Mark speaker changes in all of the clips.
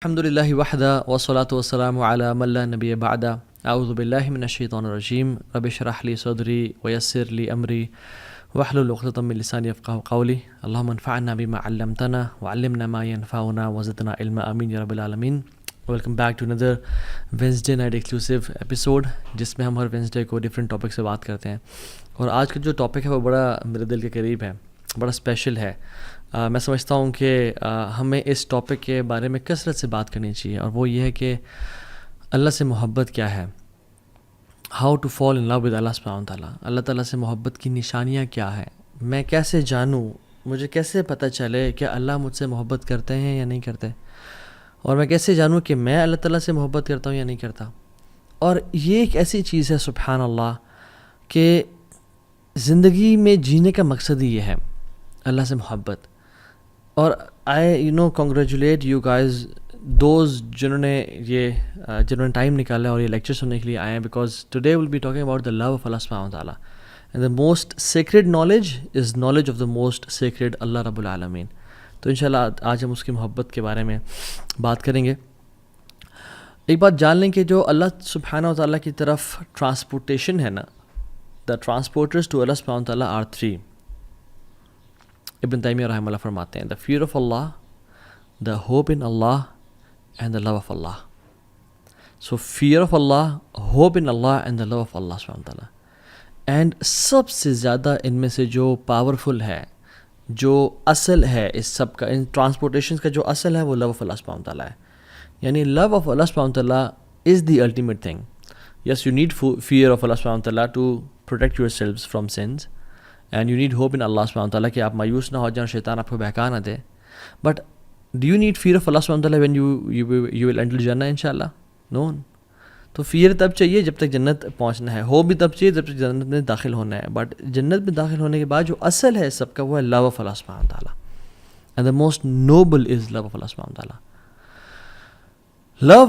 Speaker 1: الحمد لله وحده والصلاة والسلام على من لا نبي بعده أعوذ بالله من الشيطان الرجيم رب اشرح لي صدري ويسر لي أمري واحلل عقدة من لساني يفقهوا قولي اللهم انفعنا بما علمتنا وعلمنا ما ينفعنا وزدنا علما آمين يا رب العالمين. ویلکم بیک ٹو اندر وینسڈے نائٹ ایکسکلوسیو ایپیسوڈ جس میں ہم ہر وینسڈے کو ڈفرینٹ ٹاپک سے بات کرتے ہیں. اور آج کا جو ٹاپک ہے وہ بڑا میرے دل کے قریب ہے, بڑا اسپیشل ہے. میں سمجھتا ہوں کہ ہمیں اس ٹاپک کے بارے میں کثرت سے بات کرنی چاہیے, اور وہ یہ ہے کہ اللہ سے محبت کیا ہے, how to fall in love with Allah سبحانہ وتعالیٰ. اللہ تعالیٰ سے محبت کی نشانیاں کیا ہیں, میں کیسے جانوں, مجھے کیسے پتہ چلے کہ اللہ مجھ سے محبت کرتے ہیں یا نہیں کرتے, اور میں کیسے جانوں کہ میں اللہ تعالیٰ سے محبت کرتا ہوں یا نہیں کرتا. اور یہ ایک ایسی چیز ہے سبحان اللہ کہ زندگی میں جینے کا مقصد ہی یہ ہے, اللہ سے محبت. اور I congratulate you guys those جنہوں نے ٹائم نکالا اور یہ لیکچر سننے کے لیے آئے ہیں, because today will be talking about the love of Allah سبحانہ وتعالیٰ. And the most sacred knowledge is knowledge of the most sacred Allah رب العالمین. تو انشاءاللہ آج ہم اس کی محبت کے بارے میں بات کریں گے. ایک بات جان لیں کہ جو اللہ سبحانہ وتعالیٰ کی طرف ٹرانسپورٹیشن ہے نا, دا ٹرانسپورٹرز ٹو اللہ سبحانہ وتعالیٰ آر 3. ابن تیمیہ رحمہ اللہ فرماتے ہیں, the fear of Allah, the hope in Allah, and the love of Allah. So fear of Allah, hope in Allah, and the love of Allah سبحانہ وتعالیٰ. اینڈ سب سے زیادہ ان میں سے جو پاورفل ہے, جو اصل ہے اس سب کا, ان ٹرانسپورٹیشن کا جو اصل ہے وہ لو آف اللہ سبحانہ وتعالیٰ ہے. یعنی لو آف اللہ سبحانہ وتعالیٰ is the ultimate thing. Yes, you need fear of Allah سبحانہ وتعالیٰ to protect yourselves from sins, and you need hope in Allah سبحانہ وتعالیٰ کہ آپ مایوس نہ ہو جائیں, شیطان آپ کو بہکا نہ دے. But do you need fear of Allah سبحانہ وتعالیٰ وین یو ول انٹر جنہ ان شاء اللہ؟ نو. تو فیئر تب چاہیے جب تک جنت پہنچنا ہے, ہو بھی تب چاہیے جب تک جنت میں داخل ہونا ہے. بٹ جنت میں داخل ہونے کے بعد جو اصل ہے سب کا وہ ہے لو آف اللہ سبحانہ وتعالیٰ, and the most noble is love of Allah سبحانہ وتعالیٰ. لو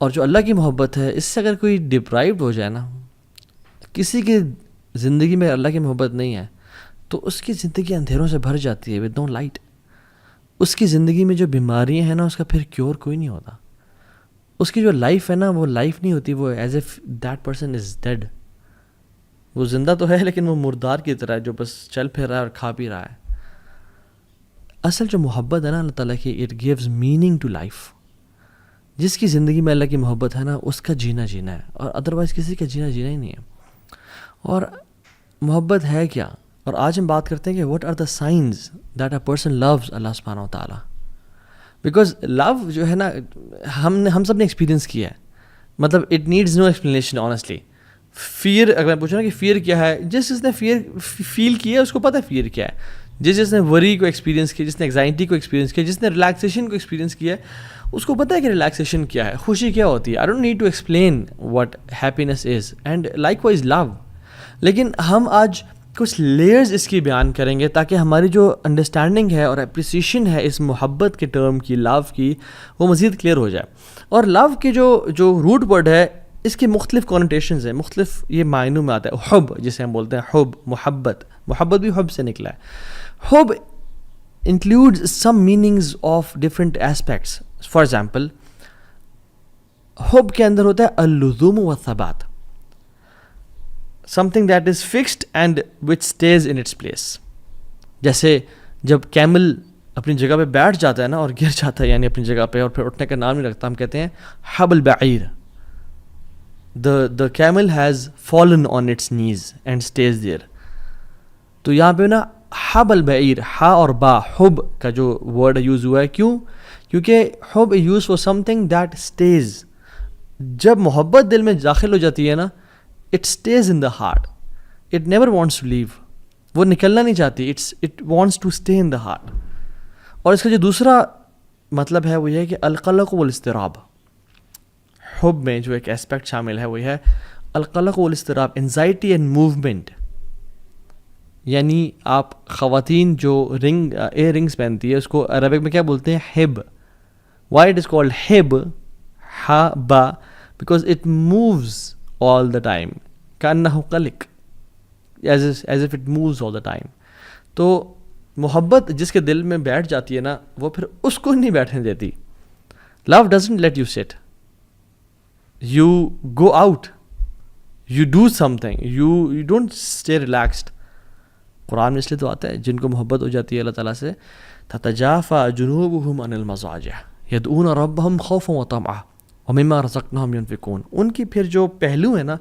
Speaker 1: اور جو اللہ کی محبت ہے, اس سے اگر کوئی ڈپرائیوڈ ہو جائے نا, کسی کی زندگی میں اللہ کی محبت نہیں ہے تو اس کی زندگی اندھیروں سے بھر جاتی ہے, ود نو لائٹ. اس کی زندگی میں جو بیماریاں ہیں نا, اس کا پھر کیور کوئی نہیں ہوتا. اس کی جو لائف ہے نا, وہ لائف نہیں ہوتی, وہ as if that person is dead. وہ زندہ تو ہے لیکن وہ مردار کی طرح ہے جو بس چل پھر رہا ہے اور کھا پی رہا ہے. اصل جو محبت ہے نا اللہ تعالیٰ کی, it gives meaning to life. جس کی زندگی میں اللہ کی محبت ہے نا, اس کا جینا ہے, اور ادروائز کسی کا جینا ہی نہیں ہے. اور محبت ہے کیا, اور آج ہم بات کرتے ہیں کہ what are the signs that a person loves Allah سبحانہ وتعالیٰ. بیکاز لو جو ہے نا, ہم سب نے ایکسپیرینس کیا ہے, مطلب it needs no explanation honestly. Fair اگر میں پوچھوں نا کہ فیئر کیا ہے, جس نے فیئر فیل کیا ہے اس کو پتہ ہے فیئر کیا ہے. جس نے وری کو ایکسپیرینس کیا, جس نے ایگزائٹی کو ایکسپیرینس کیا, جس نے ریلیکسیشن کو ایکسپیرینس کیا ہے, اس کو پتہ ہے کہ ریلیکسیشن کیا ہے, خوشی کیا ہوتی ہے. I don't need to explain what happiness is, and likewise love. لیکن ہم آج کچھ لیئرز اس کی بیان کریں گے تاکہ ہماری جو انڈرسٹینڈنگ ہے اور اپریسیشن ہے اس محبت کے ٹرم کی, لو کی, وہ مزید کلیئر ہو جائے. اور لو کے جو روٹ ورڈ ہے, اس کے مختلف کونوٹیشنز ہیں, مختلف یہ معنوں میں آتا ہے. حب جسے ہم بولتے ہیں, حب محبت, محبت بھی حب سے نکلا ہے. حب includes some meanings of different aspects. For example, حب کے اندر ہوتا ہے اللزوم والثبات, something that is fixed and which stays in its place. جیسے جب کیمل اپنی جگہ پہ بیٹھ جاتا ہے نا اور گر جاتا ہے, یعنی اپنی جگہ پہ, اور پھر اٹھنے کا نام نہیں رکھتا, ہم کہتے ہیں حب البعیر, the camel has fallen on its knees and stays there. تو یہاں پہ نا حب البعیر, ہا اور با, حب کا جو ورڈ یوز ہوا ہے, کیوں؟ کیونکہ حب use for something that stays. جب محبت دل میں داخل ہو جاتی ہے نا, it stays in the heart, it never wants to leave. وہ نکلنا نہیں چاہتی, it wants to stay in the heart. اور اس کا جو دوسرا مطلب ہے وہ یہ ہے کہ القلق والاضطراب. حب میں جو ایک اسپیکٹ شامل ہے وہ ہے القلق والاضطراب, انزائٹی اینڈ موومنٹ. یعنی آپ خواتین جو ایئر رنگس پہنتی ہے, اس کو عربک میں کیا بولتے ہیں؟ Hub. Why it is called hub, ہا با, because it moves all the time, كأنه قلق, as if it moves all the time. تو محبت جس کے دل میں بیٹھ جاتی ہے نا وہ پھر اس کو نہیں بیٹھنے دیتی. Love doesn't let you sit, you go out, you do something, you don't stay relaxed. Quran میں اس لیے تو آتا ہے جن کو محبت ہو جاتی ہے اللہ تعالیٰ سے, تتجافى جنوبهم عن المضاجع يدعون ربهم خوفا وطمعا ومما رزقناهم ينفقون. ان کی پھر جو پہلو ہے نا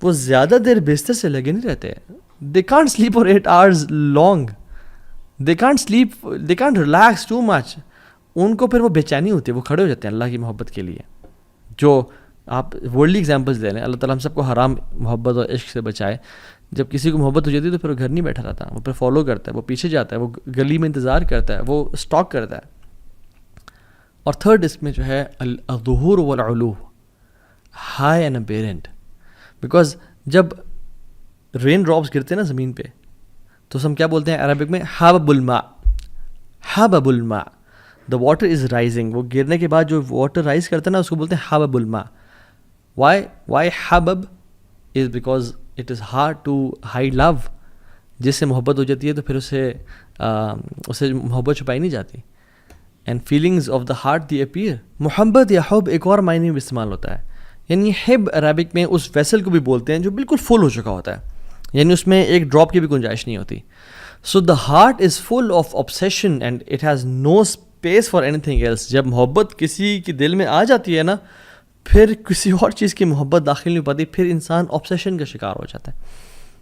Speaker 1: وہ زیادہ دیر بستر سے لگے نہیں رہتے. they can't sleep for 8 hours long, they can't sleep, they can't relax too much. ان کو پھر وہ بے چینی ہوتی ہے, وہ کھڑے ہو جاتے ہیں اللہ کی محبت کے لیے. جو آپ ورلڈلی ایگزامپلس لے لیں, اللہ تعالیٰ ہم سب کو حرام محبت اور عشق سے بچائے. جب کسی کو محبت ہو جاتی ہے تو پھر وہ گھر نہیں بیٹھا رہتا, وہ پھر فالو کرتا ہے, وہ پیچھے جاتا ہے, وہ گلی میں انتظار کرتا ہے, وہ اسٹاک کرتا ہے. اور تھرڈ اس میں جو ہے الظہور والعلو, ہائی اینڈ اپیرنٹ. بیکاز جب رین ڈراپس گرتے ہیں نا زمین پہ تو ہم کیا بولتے ہیں عربک میں, حبب الماء, حبب الماء, دا واٹر از رائزنگ. وہ گرنے کے بعد جو واٹر رائز کرتا ہے نا اس کو بولتے ہیں حبب الماء. وائی حبب is because it is hard to hide love. جس سے محبت ہو جاتی ہے تو پھر اسے محبت چھپائی نہیں جاتی. And feelings of the heart the appear. محبت یا حب ایک اور معنی میں استعمال ہوتا ہے, یعنی حب عربک میں اس ویسل کو بھی بولتے ہیں جو بالکل فل ہو چکا ہوتا ہے, یعنی اس میں ایک ڈراپ کی بھی گنجائش نہیں ہوتی. So the heart is full of obsession and it has no space for anything else. جب محبت کسی کے دل میں آ جاتی ہے نا پھر کسی اور چیز کی محبت داخل نہیں ہو پاتی, پھر انسان obsession کا شکار ہو جاتا ہے.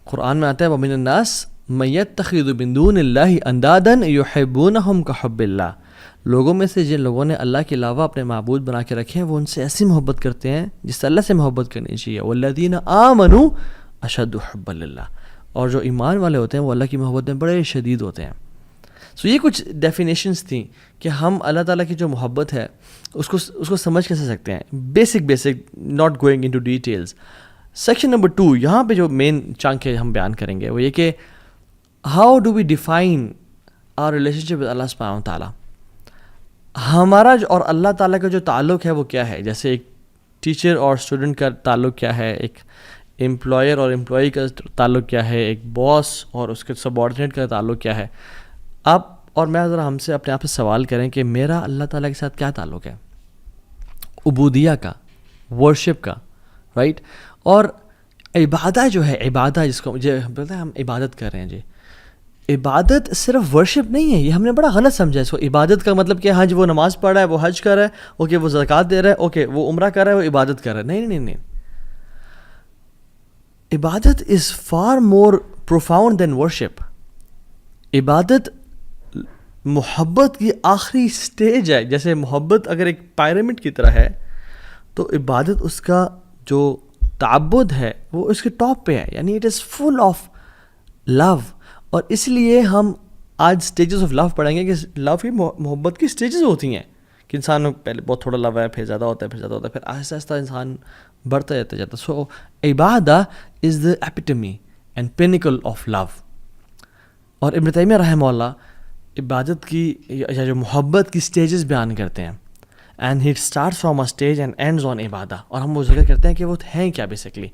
Speaker 1: قرآن میں آتا ہے وَمِنَ النَّاسِ مَن يَتَّخِذُ مِن دُونِ اللَّهِ أَندَادًا يُحِبُّونَهُمْ كَحُبِّ اللَّهِ. لوگوں میں سے جن لوگوں نے اللہ کے علاوہ اپنے معبود بنا کے رکھے ہیں وہ ان سے ایسی محبت کرتے ہیں جس سے اللہ سے محبت کرنی چاہیے. وَالَّذِينَ آمَنُوا أَشَدُّ حُبًّا لِلَّهِ. اور جو ایمان والے ہوتے ہیں وہ اللہ کی محبت میں بڑے شدید ہوتے ہیں. سو یہ کچھ ڈیفینیشنس تھیں کہ ہم اللہ تعالیٰ کی جو محبت ہے اس کو سمجھ کیسے سکتے ہیں. Basic not going into details. Section number 2 یہاں پہ جو مین چنک ہے ہم بیان کریں گے وہ یہ کہ how do we define our relationship with Allah سبحانہ وتعالیٰ. ہمارا اور اللہ تعالیٰ کا جو تعلق ہے وہ کیا ہے. جیسے ایک ٹیچر اور اسٹوڈنٹ کا تعلق کیا ہے, ایک امپلائر اور امپلائی کا تعلق کیا ہے, ایک باس اور اس کے سبارڈینیٹ کا تعلق کیا ہے. آپ اور میں ذرا ہم سے اپنے آپ سے سوال کریں کہ میرا اللہ تعالیٰ کے ساتھ کیا تعلق ہے. عبودیہ کا, ورشپ کا, رائٹ. اور عبادت جو ہے, عبادت جس کو مجھے بولتے ہیں ہم عبادت کر رہے ہیں جی, عبادت صرف ورشپ نہیں ہے. یہ ہم نے بڑا غلط سمجھا اس کو. عبادت کا مطلب کہ ہاں جی وہ نماز پڑھ رہا ہے, وہ حج کر رہا ہے, اوکے وہ زکوٰۃ دے رہا ہے, اوکے وہ عمرہ کر رہا ہے, وہ عبادت کر رہا ہے. نہیں. عبادت is far more profound than worship. عبادت محبت کی آخری سٹیج ہے. جیسے محبت اگر ایک پیرامڈ کی طرح ہے تو عبادت اس کا جو تعبد ہے وہ اس کے ٹاپ پہ ہے, یعنی اٹ از فل آف لو. اور اس لیے ہم آج اسٹیجز آف لو پڑھیں گے کہ لو کی محبت کی اسٹیجز ہوتی ہیں کہ انسان پہلے بہت تھوڑا لو ہے, پھر زیادہ ہوتا ہے, پھر آہستہ آہستہ انسان بڑھتا جاتا. سو عبادہ از دا ایپیٹمی اینڈ پینیکل آف لو. اور ابن تیمیہ رحمہ اللہ عبادت کی یا جو محبت کی اسٹیجز بیان کرتے ہیں, and he starts from a stage and ends on عبادہ. اور ہم وہ ذکر کرتے ہیں کہ وہ ہیں کیا basically.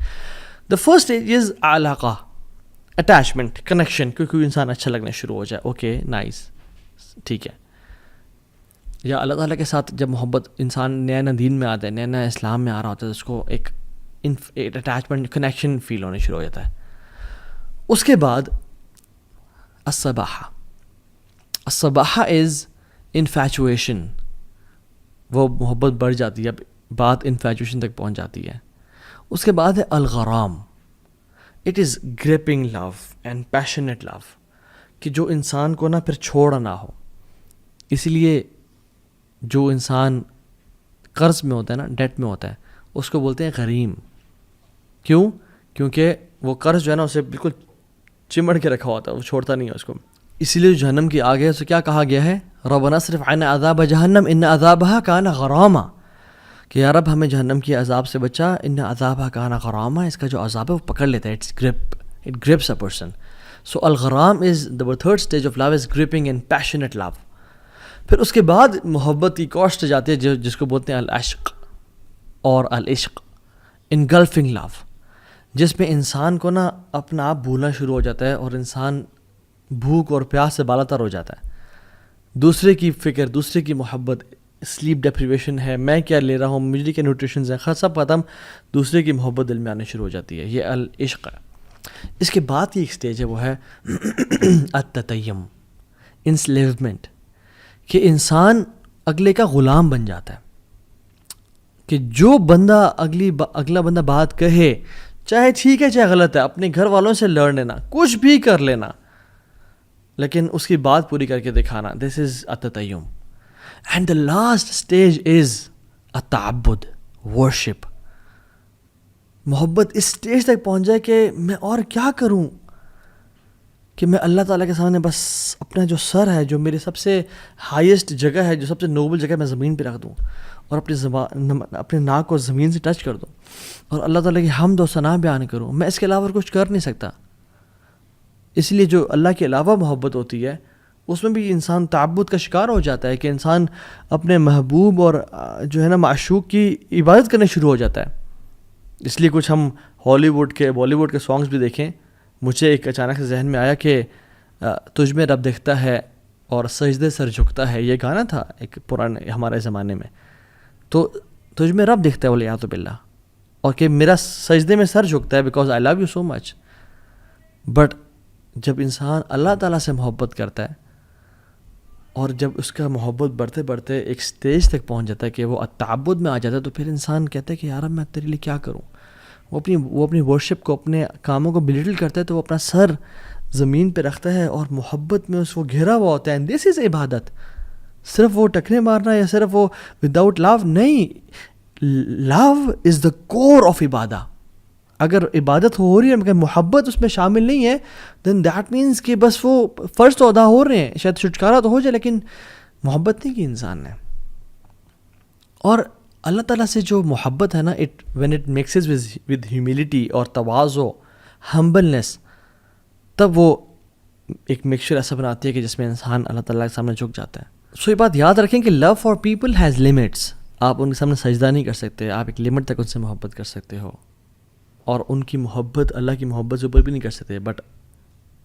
Speaker 1: The first stage is علاقہ, اٹیچمنٹ, کنیکشن, کیونکہ انسان اچھا لگنا شروع ہو جائے, اوکے نائس, ٹھیک ہے. یا اللہ تعالیٰ کے ساتھ جب محبت انسان نیا دین میں آتا ہے, نیا اسلام میں آ رہا ہوتا ہے, اس کو ایک اٹیچمنٹ, کنیکشن فیل ہونے شروع ہو جاتا ہے. اس کے بعد الصباحہ از انفیچویشن. وہ محبت بڑھ جاتی ہے, اب بات انفیچویشن تک پہنچ جاتی ہے. اس کے بعد ہے الغرام. It is gripping love and passionate love, کہ جو انسان کو نا پھر چھوڑا نہ ہو. اس لیے جو انسان قرض میں ہوتا ہے نا, ڈیٹ میں ہوتا ہے, اس کو بولتے ہیں غریم. کیوں؟ کیونکہ وہ قرض جو ہے نا اسے بالکل چمڑ کے رکھا ہوتا ہے, وہ چھوڑتا نہیں ہے اس کو. اسی لیے جہنم کی آگ ہے اسے کیا کہا گیا ہے, ربنا اصرف عنا عذاب جہنم ان عذابها کان غراما, کہ یا رب ہمیں جہنم کی عذاب سے بچا, ان عذابها کان غراما, اس کا جو عذاب ہے وہ پکڑ لیتا ہے, it grips a person. So الغرام is the third stage of love is gripping and passionate love. پھر اس کے بعد محبت کی کوسٹ جاتی ہے جس کو بولتے ہیں العشق اور العشق, engulfing love, جس میں انسان کو نا اپنا آپ بھولنا شروع ہو جاتا ہے اور انسان بھوک اور پیاس سے بالا تر ہو جاتا ہے. دوسرے کی فکر, دوسرے کی محبت, سلیپ ڈیپریویشن ہے, میں کیا لے رہا ہوں, مجھے کیا نیوٹریشنز ہیں, سب ختم. دوسرے کی محبت دل میں آنے شروع ہو جاتی ہے. یہ العشق ہے. اس کے بعد کی ایک سٹیج ہے, وہ ہے التتیم, انسلیومنٹ, کہ انسان اگلے کا غلام بن جاتا ہے. کہ جو بندہ اگلا بندہ بات کہے, چاہے ٹھیک ہے چاہے غلط ہے, اپنے گھر والوں سے لڑ لینا, کچھ بھی کر لینا, لیکن اس کی بات پوری کر کے دکھانا. دس از التتیم. And the last stage is التعبد, ورشپ. محبت اس اسٹیج تک پہنچ جائے کہ میں اور کیا کروں, کہ میں اللہ تعالیٰ کے سامنے بس اپنا جو سر ہے, جو میری سب سے ہائیسٹ جگہ ہے, جو سب سے نوبل جگہ, میں زمین پہ رکھ دوں اور اپنے ناک کو زمین سے ٹچ کر دوں اور اللہ تعالیٰ کی حمد و ثنا بیان کروں. میں اس کے علاوہ کچھ کر نہیں سکتا. اس لیے جو اللہ کے علاوہ محبت ہوتی ہے اس میں بھی انسان تعبد کا شکار ہو جاتا ہے, کہ انسان اپنے محبوب اور جو ہے نا معشوق کی عبادت کرنے شروع ہو جاتا ہے. اس لیے کچھ ہم ہالی ووڈ کے بالی ووڈ کے سانگس بھی دیکھیں. مجھے ایک اچانک سے ذہن میں آیا کہ تجھ میں رب دکھتا ہے اور سجدے سر جھکتا ہے, یہ گانا تھا ایک پرانے ہمارے زمانے میں. تو تجھ میں رب دکھتا ہے والعیاذ باللہ, اور کہ میرا سجدے میں سر جھکتا ہے because I love you so much. But جب انسان اللہ تعالیٰ سے محبت کرتا ہے اور جب اس کا محبت بڑھتے بڑھتے ایک سٹیج تک پہنچ جاتا ہے کہ وہ التعبد میں آ جاتا ہے, تو پھر انسان کہتا ہے کہ یار اب میں تیرے لیے کیا کروں. وہ اپنی ورشپ کو, اپنے کاموں کو بلیٹل کرتا ہے, تو وہ اپنا سر زمین پہ رکھتا ہے اور محبت میں اس کو گھرا ہوا ہوتا ہے. اینڈ دس از عبادت. صرف وہ ٹکنے مارنا یا صرف وہ وداؤٹ لو نہیں, لو از دا کور آف عبادہ. اگر عبادت ہو رہی ہے مگر محبت اس میں شامل نہیں ہے, دین دیٹ مینس کہ بس وہ فرض تو ادا ہو رہے ہیں, شاید چھٹکارا تو ہو جائے لیکن محبت نہیں کی انسان نے. اور اللہ تعالیٰ سے جو محبت ہے نا, when it mixes with humility اور تواضع, ہمبلنس, تب وہ ایک مکسچر ایسا بناتی ہے کہ جس میں انسان اللہ تعالیٰ کے سامنے جھک جاتا ہے. سو یہ بات یاد رکھیں کہ love for people has limits. آپ ان کے سامنے سجدہ نہیں کر سکتے, آپ ایک لمٹ تک ان سے محبت کر سکتے ہو, اور ان کی محبت اللہ کی محبت سے اوپر بھی نہیں کر سکتے. بٹ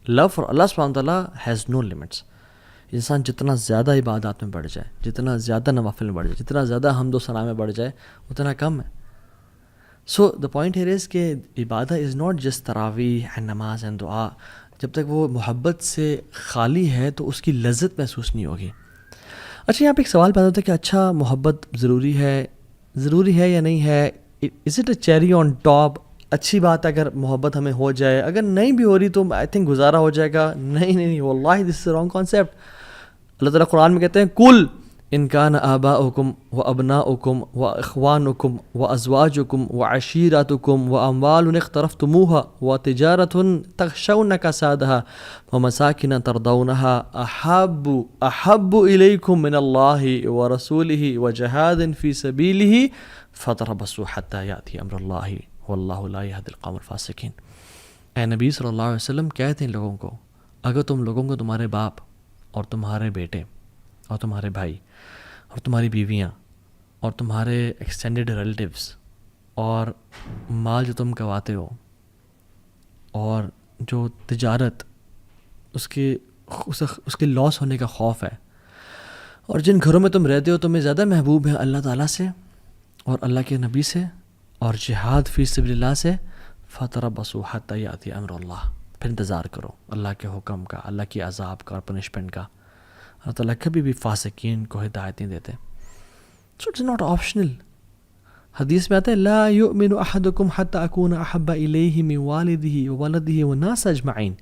Speaker 1: لو فار اللہ سبحانہ تعالیٰ ہیز نو لمٹس. انسان جتنا زیادہ عبادات میں بڑھ جائے, جتنا زیادہ نوافل میں بڑھ جائے, جتنا زیادہ حمد و ثنا میں بڑھ جائے, اتنا کم ہے. سو دا پوائنٹ ہیئر از کہ عبادت از ناٹ جسٹ تراویح اینڈ نماز اینڈ دعا. جب تک وہ محبت سے خالی ہے تو اس کی لذت محسوس نہیں ہوگی. اچھا, یہاں پہ ایک سوال پیدا ہوتا ہے کہ اچھا محبت ضروری ہے یا نہیں ہے. Is it a cherry on top. اچھی بات ہے اگر محبت ہمیں ہو جائے, اگر نہیں بھی ہو رہی تو آئی تھنک گزارا ہو جائے گا. نہیں, واللہ دس از اے رانگ کانسیپٹ. اللہ تعالیٰ قرآن میں کہتے ہیں کل ان کان آباؤکم و ابناؤکم و اخوانکم و ازواجکم و عشیرتکم و اموال اقترفتموها و تجارت تخشون کسادها و مساکن ترضونها احب الیکم من اللہ و رسولہ و جہاد فی سبیلہ فتربصوا حتی یأتی امر اللہ واللہ لا یہدی القوم الفاسقین. اے نبی صلی اللہ علیہ وسلم کہتے ہیں لوگوں کو, اگر تم لوگوں کو تمہارے باپ اور تمہارے بیٹے اور تمہارے بھائی اور تمہاری بیویاں اور تمہارے ایکسٹینڈڈ ریلیٹیوز اور مال جو تم کماتے ہو اور جو تجارت اس کے لاس ہونے کا خوف ہے, اور جن گھروں میں تم رہتے ہو تمہیں زیادہ محبوب ہیں اللہ تعالیٰ سے اور اللہ کے نبی سے اور جہاد فی سبیل اللہ سے, فتربصوا حتی یأتی امر اللہ, پھر انتظار کرو اللہ کے حکم کا, اللہ کی عذاب کا اور پنشمنٹ کا. اللہ تعالیٰ کبھی بھی فاسقین کو ہدایت نہیں دیتے. So it's not optional. حدیث میں آتا ہے لا یؤمن احدکم حتی اکون احب الیہ من والدہ وولدہ والناس اجمعین.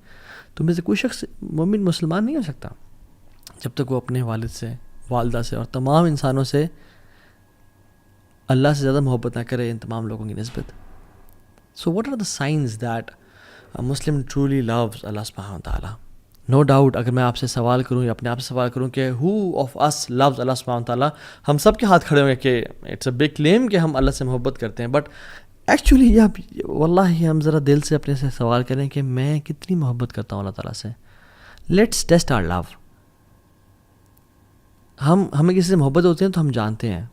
Speaker 1: تم میں سے کوئی شخص مومن مسلمان نہیں ہو سکتا جب تک وہ اپنے والد سے, والدہ سے اور تمام انسانوں سے اللہ سے زیادہ محبت نہ کرے ان تمام لوگوں کی نسبت. So what are the signs that Muslim truly loves Allah سبحانہ وتعالیٰ؟ نو ڈاؤٹ اگر میں آپ سے سوال کروں یا اپنے آپ سے سوال کروں کہ ہو آف اس لوز اللہ سبحانہ وتعالیٰ, ہم سب کے ہاتھ کھڑے ہوں گے کہ اٹس اے بگ کلیم کہ ہم اللہ سے محبت کرتے ہیں. بٹ ایکچولی واللہ ہم ذرا دل سے اپنے سے سوال کریں کہ میں کتنی محبت کرتا ہوں اللہ تعالیٰ سے. لیٹس ٹیسٹ آور لو. ہمیں کسی سے محبت ہوتی ہے تو ہم جانتے ہیں.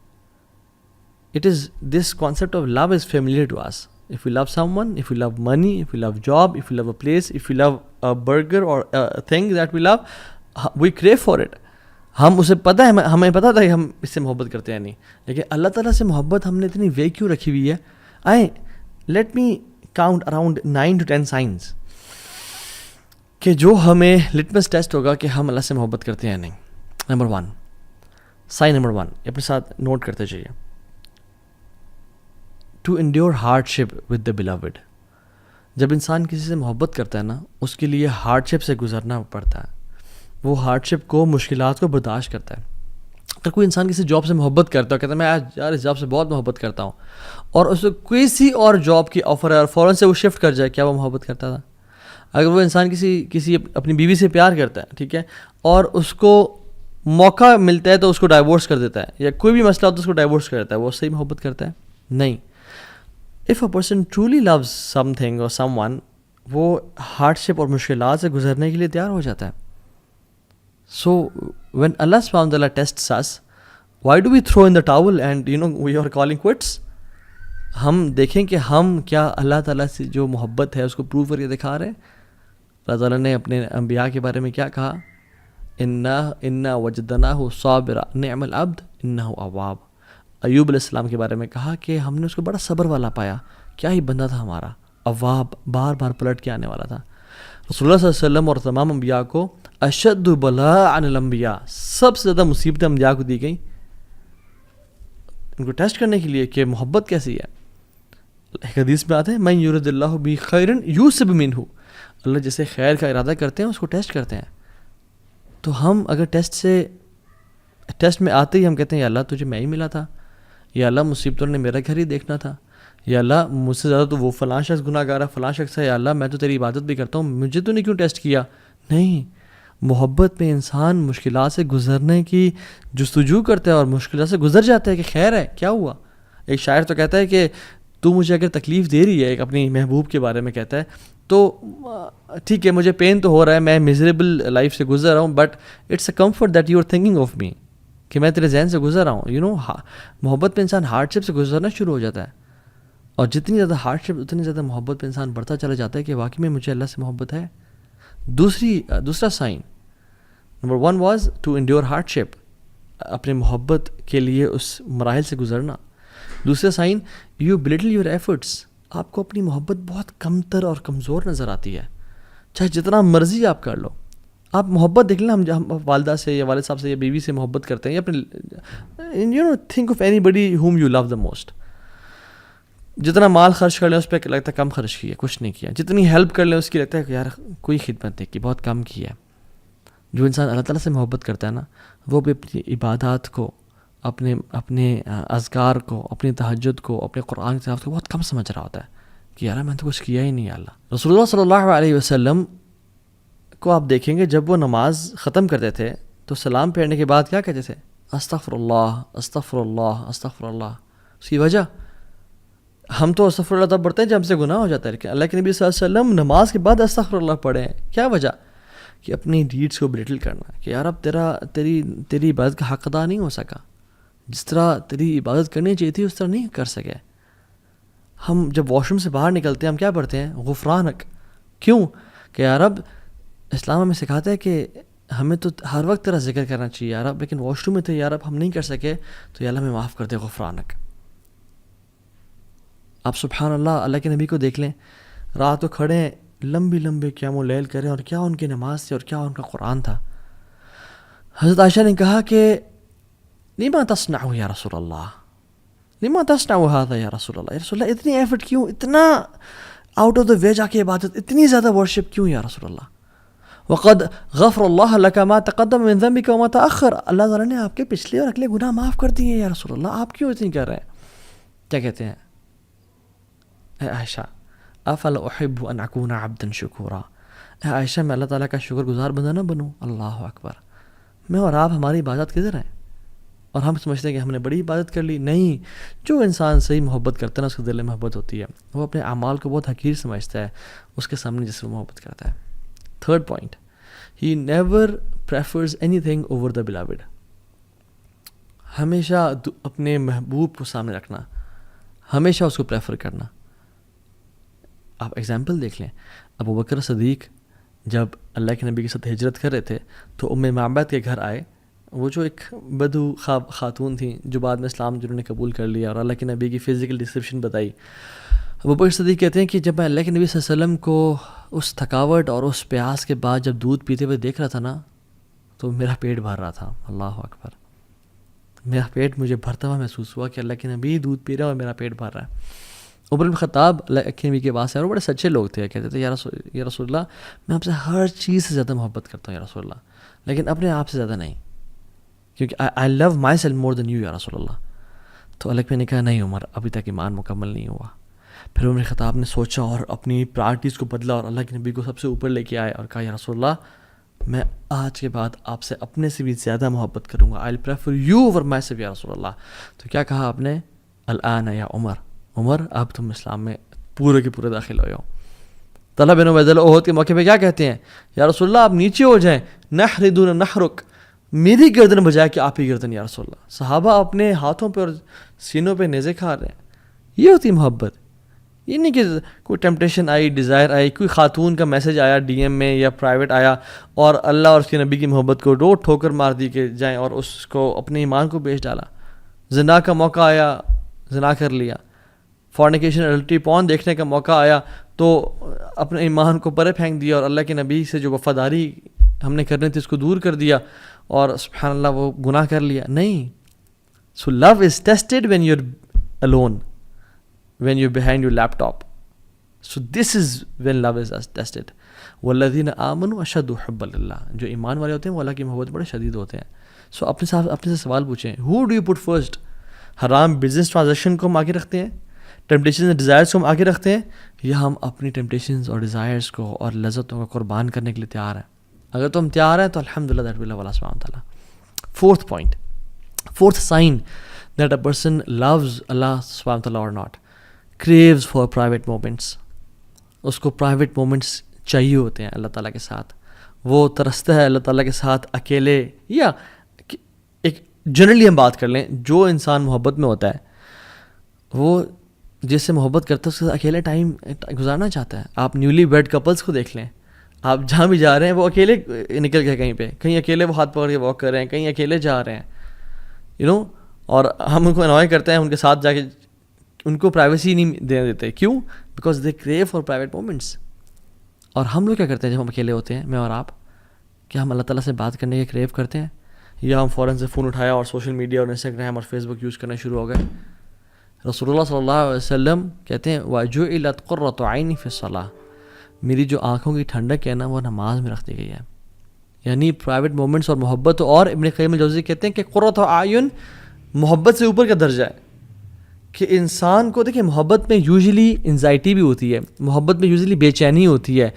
Speaker 1: It is this concept of love is familiar to us. If we love someone, if we love money, if we love job, if we love a place, if we love a burger or a thing that we love, we crave for it. ہم اسے پتہ ہے, ہمیں پتہ تھا کہ ہم اس سے محبت کرتے ہیں نہیں, لیکن اللہ تعالیٰ سے محبت ہم نے اتنی وے کیوں رکھی ہوئی ہے. آئیں let me count around 9 to 10 science کہ جو ہمیں لٹمس ٹیسٹ ہوگا کہ ہم اللہ سے محبت کرتے ہیں نہیں. نمبر 1, سائن نمبر 1 اپنے ساتھ نوٹ کرتے چاہیے. To endure hardship with the beloved. جب انسان کسی سے محبت کرتا ہے نا, اس کے لیے ہارڈ شپ سے گزرنا پڑتا ہے. وہ ہارڈ شپ کو, مشکلات کو برداشت کرتا ہے. اگر کوئی انسان کسی جاب سے محبت کرتا ہے, کہتا ہے میں آج یار اس جاب سے بہت محبت کرتا ہوں, اور اس کو کسی اور جاب کی آفر ہے اور فوراً سے وہ شفٹ کر جائے, کیا وہ محبت کرتا تھا؟ اگر وہ انسان کسی اپنی بیوی سے پیار کرتا ہے, ٹھیک ہے, اور اس کو موقع ملتا ہے تو اس کو ڈائیورس کر دیتا ہے, یا کوئی بھی مسئلہ ہوتا ہے اس کو ڈائیورس کر دیتا ہے, وہ صحیح محبت کرتا ہے؟ نہیں. If a person truly loves something اور سم ون, وہ ہارڈ شپ اور مشکلات سے گزرنے کے لیے تیار ہو جاتا ہے. So when Allah subhanahu wa ta'ala tests us, why do we throw in the towel and we are calling quits? ہم دیکھیں کہ ہم کیا اللہ تعالیٰ سے جو محبت ہے اس کو پروو کر کے دکھا رہے ہیں. اللہ تعالیٰ نے اپنے انبیاء کے بارے میں کیا کہا؟ انا وجدناہ صابرا نعم العبد انہ اواب. ایوب علیہ السلام کے بارے میں کہا کہ ہم نے اس کو بڑا صبر والا پایا, کیا ہی بندہ تھا ہمارا, اواب, بار بار پلٹ کے آنے والا تھا. رسول اللہ صلی اللہ علیہ وسلم اور تمام انبیاء کو اشد بلاء عن الانبیاء, سب سے زیادہ مصیبتیں انبیاء کو دی گئیں, ان کو ٹیسٹ کرنے کے لیے کہ محبت کیسی ہے. ایک حدیث میں آتے ہیں من یرد اللہ بہ خیرا یوسب منہ, اللہ جیسے خیر کا ارادہ کرتے ہیں اس کو ٹیسٹ کرتے ہیں. تو ہم اگر ٹیسٹ میں آتے ہی ہم کہتے ہیں یا اللہ تجھے میں ہی ملا تھا, یا اللہ مصیبتوں نے میرا گھر ہی دیکھنا تھا, یا اللہ مجھ سے زیادہ تو وہ فلاں شخص گناہ گار ہے, فلاں شخص ہے, یا اللہ میں تو تیری عبادت بھی کرتا ہوں, مجھے تو نہیں کیوں ٹیسٹ کیا؟ نہیں, محبت میں انسان مشکلات سے گزرنے کی جستجو کرتا ہے اور مشکلات سے گزر جاتا ہے کہ خیر ہے, کیا ہوا. ایک شاعر تو کہتا ہے کہ تو مجھے اگر تکلیف دے رہی ہے, ایک اپنی محبوب کے بارے میں کہتا ہے, تو ٹھیک ہے مجھے پین تو ہو رہا ہے, میں میزریبل لائف سے گزر رہا ہوں, but it's a comfort that you are thinking of me, کہ میں تیرے ذہن سے گزر رہا ہوں. محبت پہ انسان ہارڈ شپ سے گزرنا شروع ہو جاتا ہے, اور جتنی زیادہ ہارڈ شپ اتنی زیادہ محبت پہ انسان بڑھتا چلا جاتا ہے کہ واقعی میں مجھے اللہ سے محبت ہے. دوسرا sign number 1 was to endure hardship, اپنے محبت کے لیے اس مراحل سے گزرنا. دوسرا sign, you belittle your efforts, آپ کو اپنی محبت بہت کمتر اور کمزور نظر آتی ہے, چاہے جتنا مرضی آپ کر لو. آپ محبت دیکھ لیں, ہم والدہ سے یا والد صاحب سے یا بیوی سے محبت کرتے ہیں, یا اپنے think of anybody whom you love the most. جتنا مال خرچ کر لیں اس پہ لگتا ہے کم خرچ کیا, کچھ نہیں کیا. جتنی ہیلپ کر لیں اس کی لگتا ہے کہ یار کوئی خدمت نہیں کی, بہت کم کی ہے. جو انسان اللہ تعالیٰ سے محبت کرتا ہے نا, وہ بھی اپنی عبادات کو, اپنے اذکار کو, اپنی تہجد کو, اپنے قرآن کی تلاوت کو بہت کم سمجھ رہا ہوتا ہے کہ یار میں نے تو کچھ کیا ہی نہیں. اللہ رسول اللہ صلی اللہ علیہ وسلم کو آپ دیکھیں گے جب وہ نماز ختم کرتے تھے تو سلام پھیرنے کے بعد کیا کہتے تھے؟ استغفر اللہ استغفر اللہ استغفر اللہ. اس کی وجہ, ہم تو استغفر اللہ تب پڑھتے ہیں جب ہم سے گناہ ہو جاتا ہے, لیکن اللہ کے نبی صلی اللہ علیہ وسلم نماز کے بعد استغفر اللہ پڑھیں. کیا وجہ؟ کہ اپنی ڈیڈس کو بلٹل کرنا, کہ یار اب تیری عبادت کا حق ادا نہیں ہو سکا, جس طرح تیری عبادت کرنی چاہیے تھی اس طرح نہیں کر سکے. ہم جب واش روم سے باہر نکلتے ہیں ہم کیا پڑھتے ہیں؟ غفرانک. کیوں؟ کہ یار اب اسلام ہمیں سکھاتا ہے کہ ہمیں تو ہر وقت تیرا ذکر کرنا چاہیے یار اب, لیکن واش روم میں تھے یار اب ہم نہیں کر سکے تو یا اللہ ہمیں معاف کر دے, غفرانک. آپ سبحان اللہ اللہ کے نبی کو دیکھ لیں, رات کو کھڑے ہیں, لمبے قیام اللیل کریں, اور کیا ان کی نماز تھی اور کیا ان کا قرآن تھا. حضرت عائشہ نے کہا کہ لما تصنع یا رسول اللہ, لما تصنع هذا یا رسول اللہ, یا رسول اللہ اتنی ایفرٹ کیوں, اتنا آؤٹ آف دا وے جا کے عبادت, اتنی زیادہ ورشپ کیوں یا رسول اللہ؟ وقد غفر اللہ لک ما تقدم من ذنبک وما تأخر, اللہ تعالیٰ نے آپ کے پچھلے اور اگلے گناہ معاف کر دیے یا رسول اللہ, آپ کیوں اتنی کر رہے ہیں؟ کیا کہتے ہیں؟ اے عائشہ افلا احب ان اکون عبدا شکورا, اے عائشہ میں اللہ تعالیٰ کا شکر گزار بندہ نہ بنوں؟ اللہ اکبر. میں اور آپ, ہماری عبادت کدھر ہے؟ اور ہم سمجھتے ہیں کہ ہم نے بڑی عبادت کر لی. نہیں, جو انسان صحیح محبت کرتا ہے نا, اس کے دل میں محبت ہوتی ہے, وہ اپنے اعمال کو بہت حقیر سمجھتا ہے اس کے سامنے جس سے وہ محبت کرتا ہے. Third point, he never prefers any thing over the beloved. ہمیشہ اپنے محبوب کو سامنے رکھنا, ہمیشہ اس کو پریفر کرنا. آپ ایگزامپل دیکھ لیں، ابو بکر صدیق جب اللہ کے نبی کے ساتھ ہجرت کر رہے تھے تو ام معبد کے گھر آئے، وہ جو ایک بدو خاتون تھیں جو بعد میں اسلام جنہوں نے قبول کر لیا اور اللہ کے نبی کی فزیکل ڈسکرپشن بتائی. ابو بکر صدیق کہتے ہیں کہ جب میں اللہ کے نبی صلی اللہ علیہ وسلم کو اس تھکاوٹ اور اس پیاس کے بعد جب دودھ پیتے ہوئے دیکھ رہا تھا نا تو میرا پیٹ بھر رہا تھا. اللہ اکبر، میرا پیٹ مجھے بھرتا ہوا محسوس ہوا کہ اللہ کے نبی دودھ پی رہا ہے اور میرا پیٹ بھر رہا ہے. عمر بن خطاب اللہ کے نبی کے پاس ہے اور بڑے سچے لوگ تھے، کہتے تھے یا رسول اللہ میں آپ سے ہر چیز سے زیادہ محبت کرتا ہوں یا رسول اللہ، لیکن اپنے آپ سے زیادہ نہیں، کیونکہ آئی لو my self more then you یا رسول اللہ. تو اللہ کے نے کہا نہیں عمر، ابھی تک ایمان مکمل نہیں ہوا. پھر عمر خطاب نے سوچا اور اپنی پرائرٹیز کو بدلا اور اللہ کے نبی کو سب سے اوپر لے کے آئے اور کہا یا رسول اللہ میں آج کے بعد آپ سے اپنے سے بھی زیادہ محبت کروں گا، I prefer you over myself یا رسول اللہ. تو کیا کہا آپ نے؟ الآن یا عمر اب تم اسلام میں پورے کے پورے داخل ہو جاؤ. طلحہ بن عبید اللہ احد کے موقع پہ کیا کہتے ہیں؟ یا رسول اللہ آپ نیچے ہو جائیں، نحر دون نحرک، میری گردن بجائے کہ آپ ہی گردن یا رسول اللہ. صحابہ اپنے ہاتھوں پہ اور سینوں پہ نیزے کھا رہے ہیں. یہ ہوتی محبت. یہ نہیں کہ کوئی ٹیمپٹیشن آئی، ڈیزائر آئی، کوئی خاتون کا میسج آیا ڈی ایم میں یا پرائیویٹ آیا اور اللہ اور اس کے نبی کی محبت کو ٹھوکر مار دی کہ جائیں اور اس کو اپنے ایمان کو بیچ ڈالا. زنا کا موقع آیا، زنا کر لیا. فورنیکیشن اڈلٹری پون دیکھنے کا موقع آیا تو اپنے ایمان کو پرے پھینک دیا اور اللہ کے نبی سے جو وفاداری ہم نے کرنی تھی اس کو دور کر دیا اور سبحان اللہ وہ گناہ کر لیا. نہیں. So love is tested when you are alone, when you're behind your laptop. So this is when love is tested. والذین آمنوا اشد حبا للہ، جو ایمان والے ہوتے ہیں وہ اللہ کی محبت بڑے شدید ہوتے ہیں. سو اپنے سے سوال پوچھیں، who do you put first؟ حرام بزنس ٹرانزیکشن کو ہم آگے رکھتے ہیں، ٹیمپٹیشنز اینڈ ڈیزائرز کو ہم آگے رکھتے ہیں، یا ہم اپنی ٹیمپٹیشنز اور ڈیزائرز کو اور لذتوں کو قربان کرنے کے لیے تیار ہیں؟ اگر تو ہم تیار ہیں تو الحمدللہ دیٹ ول اللہ سبحانہ وتعالیٰ. Fourth point, fourth sign that a person loves Allah سبحانہ وتعالیٰ or not, craves for private moments. اس کو پرائیویٹ مومنٹس چاہیے ہوتے ہیں اللہ تعالیٰ کے ساتھ. وہ ترستا ہے اللہ تعالیٰ کے ساتھ اکیلے، یا ایک جنرلی ہم بات کر لیں، جو انسان محبت میں ہوتا ہے وہ جس سے محبت کرتا ہے اس کے ساتھ اکیلے ٹائم گزارنا چاہتا ہے. آپ نیولی ویڈ کپلس کو دیکھ لیں، آپ جہاں بھی جا رہے ہیں وہ اکیلے نکل گئے، کہیں اکیلے وہ ہاتھ پکڑ کے واک کر رہے ہیں، کہیں اکیلے جا رہے ہیں اور ہم ان کو انوائے کرتے ہیں ان کے ساتھ جا کے، ان کو پرائیویسی نہیں دینے دیتے. کیوں؟ Because they crew for private moments. اور ہم لوگ کیا کرتے ہیں جب ہم اکیلے ہوتے ہیں، میں اور آپ، کیا ہم اللہ تعالیٰ سے بات کرنے کے کریو کرتے ہیں، یا ہم فوراً سے فون اٹھایا اور سوشل میڈیا اور انسٹاگرام اور فیس بک یوز کرنا شروع ہو گئے؟ رسول اللہ صلی اللہ علیہ وسلم کہتے ہیں وَجُعِلَتْ قُرَّةُ عَيْنِي فِي الصَّلَاةِ، میری جو آنکھوں کی ٹھنڈک ہے نا وہ نماز میں رکھ دی گئی ہے. یعنی پرائیویٹ مومنٹس اور محبت. اور ابن قیم الجوزی کہتے ہیں کہ قرۃ اعین محبت سے اوپر کا درجہ ہے، کہ انسان کو دیکھیں محبت میں یوزلی انزائٹی بھی ہوتی ہے، محبت میں یوزلی بے چینی ہوتی ہے،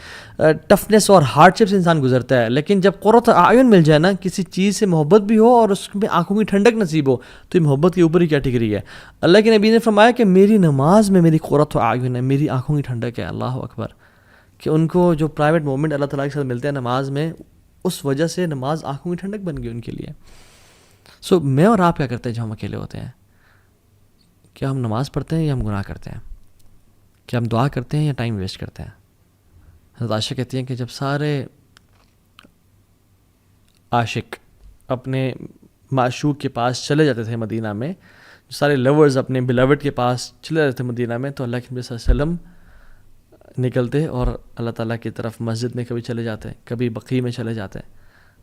Speaker 1: ٹفنس اور ہارڈ شپ سے انسان گزرتا ہے. لیکن جب قرۃ اعین مل جائے نا، کسی چیز سے محبت بھی ہو اور اس میں آنکھوں کی ٹھنڈک نصیب ہو، تو یہ محبت کے اوپر ہی کیٹیگری ہے. اللہ کے نبی نے فرمایا کہ میری نماز میں میری قرۃ اعین ہے، میری آنکھوں کی ٹھنڈک ہے. اللہ اکبر. کہ ان کو جو پرائیویٹ مومنٹ اللہ تعالیٰ کے ساتھ ملتے ہیں نماز میں، اس وجہ سے نماز آنکھوں کی ٹھنڈک بن گئی ان کے لیے. سو میں اور آپ کیا کرتے ہیں جب ہم اکیلے ہوتے ہیں؟ کیا ہم نماز پڑھتے ہیں یا ہم گناہ کرتے ہیں؟ کیا ہم دعا کرتے ہیں یا ٹائم ویسٹ کرتے ہیں؟ حضرت عائشہ کہتی ہیں کہ جب سارے عاشق اپنے معشوق کے پاس چلے جاتے تھے مدینہ میں، سارے لورز اپنے بلاوڈ کے پاس چلے جاتے تھے مدینہ میں، تو اللہ کے نبی صلی اللہ علیہ وسلم نکلتے اور اللہ تعالیٰ کی طرف مسجد میں کبھی چلے جاتے، کبھی بقیع میں چلے جاتے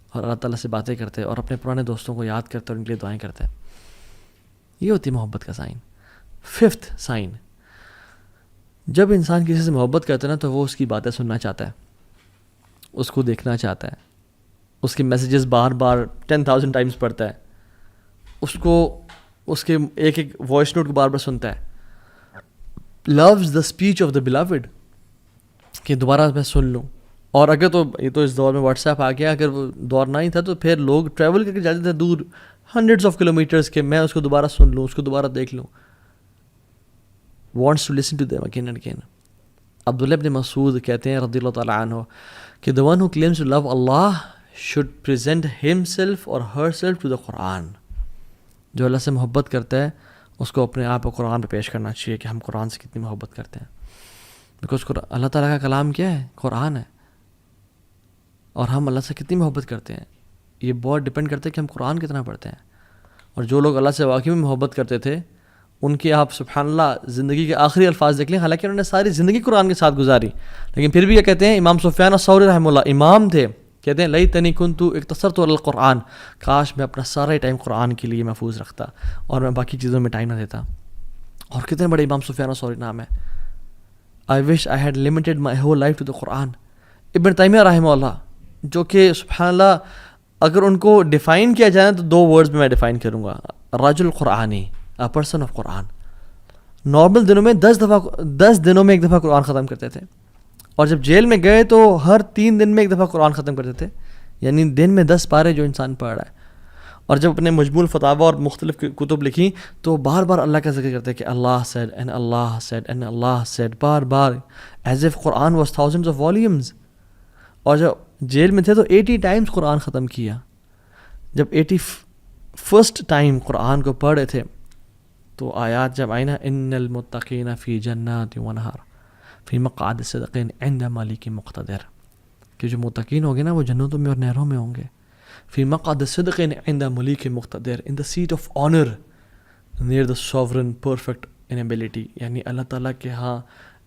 Speaker 1: اور اللہ تعالیٰ سے باتیں کرتے اور اپنے پرانے دوستوں کو یاد کرتے اور ان کے لیے دعائیں کرتے. یہ ہوتی ہے محبت کا سائن. ففتھ سائن، جب انسان کسی سے محبت کرتا ہے نا تو وہ اس کی باتیں سننا چاہتا ہے، اس کو دیکھنا چاہتا ہے، اس کے میسیجز بار بار 10,000 ٹائمز پڑھتا ہے، اس کے ایک ایک وائس نوٹ کو بار بار سنتا ہے. Loves the speech of the beloved, کہ دوبارہ میں سن لوں. اور اگر تو یہ تو اس دور میں واٹس ایپ آ گیا، اگر وہ دور نہ ہی تھا تو پھر لوگ ٹریول کر کے جاتے تھے دور ہنڈریڈز آف کلومیٹرز کے، میں اس کو دوبارہ سن لوں، اس کو دوبارہ دیکھ لوں. wants to listen to them again and again. عبداللہ ابن مسعود کہتے ہیں رضی اللہ تعالیٰ عنہ کہ the one who claims to love Allah should present himself or herself to the Quran. جو اللہ سے محبت کرتا ہے اس کو اپنے آپ کو قرآن پہ پیش کرنا چاہیے کہ ہم قرآن سے کتنی محبت کرتے ہیں. بیکاز اللہ تعالیٰ کا کلام کیا ہے؟ قرآن ہے. اور ہم اللہ سے کتنی محبت کرتے ہیں یہ بہت ڈپینڈ کرتا ہے کہ ہم قرآن کتنا پڑھتے ہیں. اور جو لوگ اللہ سے واقعی میں محبت کرتے تھے ان کی آپ سبحان اللہ زندگی کے آخری الفاظ دیکھ لیں، حالانکہ انہوں نے ساری زندگی قرآن کے ساتھ گزاری، لیکن پھر بھی یہ کہتے ہیں، امام سفیان الثوری رحمہ اللہ امام تھے، کہتے ہیں لیتنی کنت اقتصرت علی القرآن، کاش میں اپنا سارا ٹائم قرآن کے لیے محفوظ رکھتا اور میں باقی چیزوں میں ٹائم نہ دیتا. اور کتنے بڑے امام سفیان الثوری نام ہے. I wish I had limited my whole life to the قرآن. ابن تیمیہ رحمہ اللہ جو کہ سبحان اللہ اگر ان کو ڈیفائن کیا جائے تو 2 ورڈز میں ڈیفائن کروں گا، رجل قرآنی، a person of Quran. Normal دنوں میں 10 دنوں میں ایک دفعہ قرآن ختم کرتے تھے، اور جب جیل میں گئے تو ہر 3 دن میں ایک دفعہ قرآن ختم کرتے تھے، یعنی دن میں 10 پارے جو انسان پڑھ رہا ہے. اور جب اپنے مجموع الفتاوی اور مختلف کتب لکھی تو بار بار اللہ کا ذکر کرتے کہ اللہ said and Allah said and Allah said، bar bar as if Quran was thousands of volumes. اور جب جیل میں تھے تو 80 ٹائمز قرآن ختم کیا. جب 81st ٹائم قرآن کو پڑھ رہے تھے تو آیات جب آئی نا، ان المتقین فی جنات ونہر فی مقعد صدق عند ملک مقتدر، کہ جو متقین ہوں گے نا وہ جنتوں میں اور نہروں میں ہوں گے. فی مقعد صدق عند ملک مقتدر، in the seat of honour near the sovereign perfect in ability, یعنی اللہ تعالیٰ کے ہاں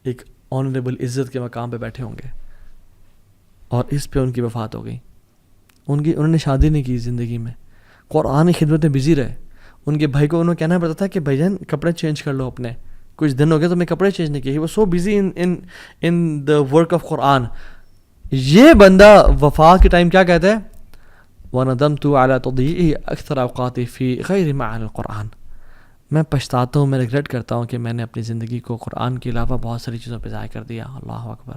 Speaker 1: ایک آنریبل عزت کے مقام پہ بیٹھے ہوں گے. اور اس پہ ان کی وفات ہو گئی. انہوں نے شادی نہیں کی زندگی میں، قرآن کی خدمت میں بزی رہے. ان کے بھائی کو انہوں کہنا پڑتا تھا کہ بھائی جان کپڑے چینج کر لو اپنے، کچھ دن ہو گئے تو میں کپڑے چینج نہیں کیے. He was so busy in the work of Quran. یہ بندہ وفات کے ٹائم کیا کہتا ہے؟ وَنَدَمْتُ عَلَىٰ تَضْيِيعِهِ أَكْثَرَ أَوْقَاتِي فِي غَيْرِ مَعَانِ الْقُرْآنِ. میں پچھتاتا ہوں، میں ریگریٹ کرتا ہوں کہ میں نے اپنی زندگی کو قرآن کے علاوہ بہت ساری چیزوں پہ ضائع کر دیا. اللہ اکبر.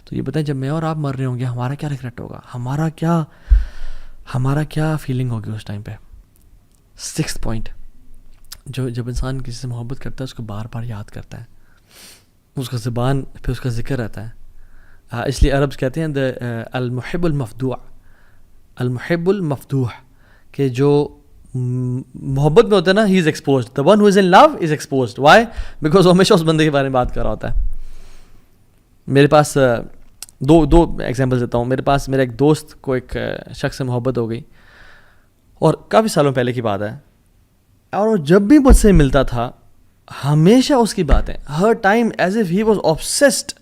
Speaker 1: تو یہ بتائیں جب میں اور آپ مر رہے ہوں گے ہمارا کیا ریگریٹ ہوگا، ہمارا کیا فیلنگ ہوگی اس ٹائم پہ. 6th پوائنٹ، جب انسان کسی سے محبت کرتا ہے اس کو بار بار یاد کرتا ہے، اس کا زبان پہ اس کا ذکر رہتا ہے. اس لیے عربز کہتے ہیں المحب المفدوع، المحب المفتوح، کہ جو محبت میں ہوتا ہے نا he is exposed, the one who is in love is exposed. Why? Because وہ ہمیشہ اس بندے کے بارے میں بات کر رہا ہوتا ہے. میرے پاس دو ایگزامپل دیتا ہوں. میرا ایک دوست کو ایک شخص سے محبت ہو گئی، اور کافی سالوں پہلے کی بات ہے، اور وہ جب بھی مجھ سے ملتا تھا ہمیشہ اس کی باتیں، ہر time as if he was obsessed،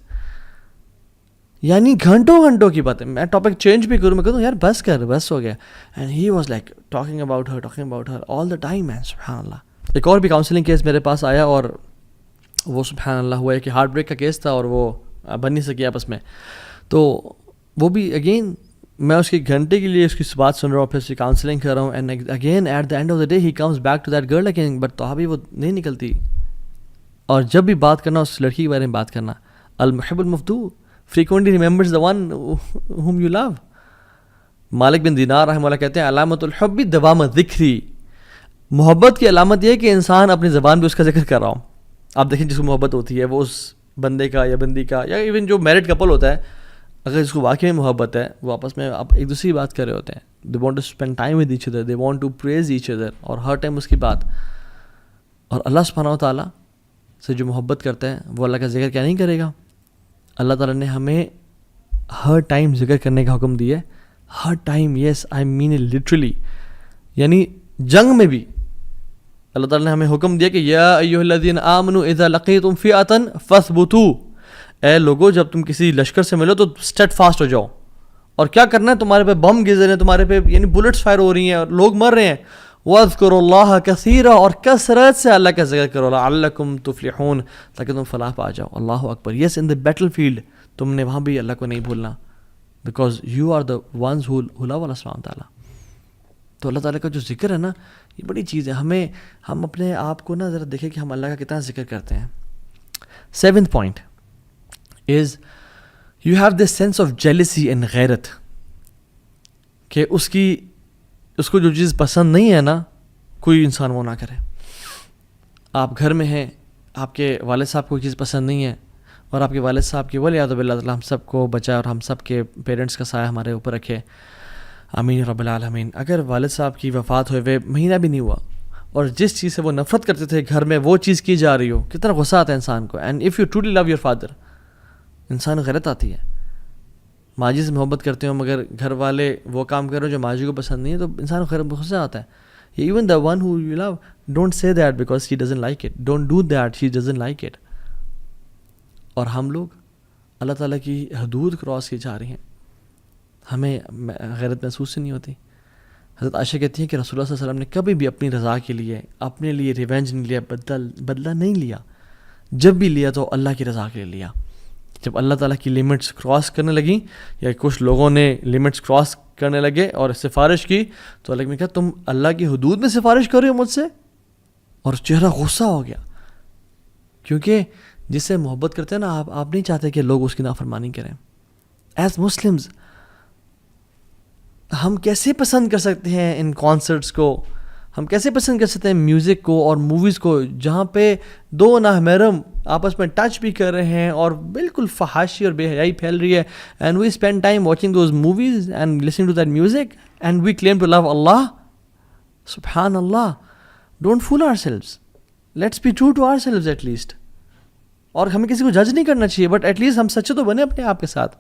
Speaker 1: یعنی گھنٹوں کی باتیں. میں ٹاپک چینج بھی کروں، میں کہتا ہوں یار بس ہو گیا. And he was like talking about her all the time. Man سبحان اللہ. ایک اور بھی کاؤنسلنگ کیس میرے پاس آیا، اور وہ سبحان اللہ ہوا ہے کہ ہارٹ بریک کا کیس تھا اور وہ بن نہیں سکی آپس میں. تو وہ بھی اگین میں اس کی گھنٹے کے لیے اس کی بات سن رہا ہوں، پھر اس کی کاؤنسلنگ کر رہا ہوں، and again at the end of the day he comes back to that girl again, but تو ابھی وہ نہیں نکلتی. اور جب بھی بات کرنا اس لڑکی کے بارے میں بات کرنا، المحب المفتوح frequently remembers the one whom you love. مالک بن دینار رحمہ اللہ کہتے ہیں علامت الحب دوام ذکری، محبت کی علامت یہ ہے کہ انسان اپنی زبان پہ اس کا ذکر کر رہا ہوں. آپ دیکھیں جس کو محبت ہوتی ہے وہ اس بندے کا یا بندی کا، یا ایون جو میرڈ کپل ہوتا ہے، اگر اس کو واقعی محبت ہے وہ آپس میں ایک دوسرے کی بات کر رہے ہوتے ہیں. they want to spend time with each other, they want to praise each other، اور ہر ٹائم اس کی بات. اور اللہ سبحانہ و تعالیٰ سے جو محبت کرتا ہے وہ اللہ کا ذکر کیا نہیں کرے گا. اللہ تعالیٰ نے ہمیں ہر ٹائم ذکر کرنے کا حکم دیا ہے، ہر time. Yes I mean it literally. یعنی جنگ میں بھی اللہ تعالیٰ نے ہمیں حکم دیا کہ یا ایھا الذین آمنوا اذا لقیتم فئۃ فاثبتوا، اے لوگو جب تم کسی لشکر سے ملو تو اسٹیڈ فاسٹ ہو جاؤ. اور کیا کرنا ہے؟ تمہارے پہ بم گر رہے ہیں، تمہارے پہ یعنی بلٹس فائر ہو رہی ہیں اور لوگ مر رہے ہیں. واذکروا اللہ کثیرا، اور کثرت سے اللہ کا ذکر کرو، لعلکم تفلحون، تاکہ تم فلاح پا جاؤ. اللہ اکبر. یس ان دا بیٹل فیلڈ تم نے وہاں بھی اللہ کو نہیں بھولنا، because you are the ones who love Allah سبحانہ تعالیٰ. تو اللہ تعالیٰ کا جو ذکر ہے نا یہ بڑی چیز ہے. ہم اپنے آپ کو نا ذرا دیکھیں کہ ہم اللہ کا کتنا ذکر کرتے ہیں. 7th point is you have this sense of jealousy and غیرت، کہ اس کو جو چیز پسند نہیں ہے نا کوئی انسان وہ نہ کرے. آپ گھر میں ہیں، آپ کے والد صاحب کو کوئی چیز پسند نہیں ہے، اور آپ کے والد صاحب کی ولیعذ باللہ تعالیٰ ہم سب کو بچائے اور ہم سب کے پیرنٹس کا سایہ ہمارے اوپر رکھے، آمین رب العالمین. اگر والد صاحب کی وفات ہوئے مہینہ بھی نہیں ہوا اور جس چیز سے وہ نفرت کرتے تھے گھر میں وہ چیز کی جا رہی ہو، کتنا غصہ آتا ہے انسان کو. And if you truly love your father, انسان غیرت آتی ہے. ماجی سے محبت کرتے ہو مگر گھر والے وہ کام کر رہے ہو جو ماجی کو پسند نہیں ہے تو انسان غصہ آتا ہے. Even the one who you love don't say that because she doesn't like it, don't do that she doesn't like it. اور ہم لوگ اللہ تعالیٰ کی حدود کراس کی جا رہے ہیں, ہمیں غیرت محسوس ہی نہیں ہوتی. حضرت عائشہ کہتی ہیں کہ رسول اللہ صلی اللہ علیہ وسلم نے کبھی بھی اپنی رضا کے لیے اپنے لیے ریونج نہیں لیا, بدلہ نہیں لیا. جب بھی لیا تو اللہ کی رضا کے لیے لیا. جب اللہ تعالیٰ کی لمٹس کراس کرنے لگیں یا کچھ لوگوں نے لمٹس کراس کرنے لگے اور سفارش کی تو اللہ نے کہا تم اللہ کی حدود میں سفارش کر رہے ہو مجھ سے, اور چہرہ غصہ ہو گیا. کیونکہ جس سے محبت کرتے ہیں نا آپ نہیں چاہتے کہ لوگ اس کی نافرمانی کریں. ایز مسلمز ہم کیسے پسند کر سکتے ہیں ان کانسرٹس کو, ہم کیسے پسند کر سکتے ہیں میوزک کو اور موویز کو جہاں پہ دو نامحرم آپس میں ٹچ بھی کر رہے ہیں اور بالکل فحاشی اور بے حیائی پھیل رہی ہے. And we spend time watching those movies and listening to that music and we claim to love Allah. سبحان Allah, don't fool ourselves, let's be true to ourselves at least. اور ہمیں کسی کو جج نہیں کرنا چاہیے بٹ ایٹ لیسٹ ہم سچے تو بنے اپنے آپ کے ساتھ.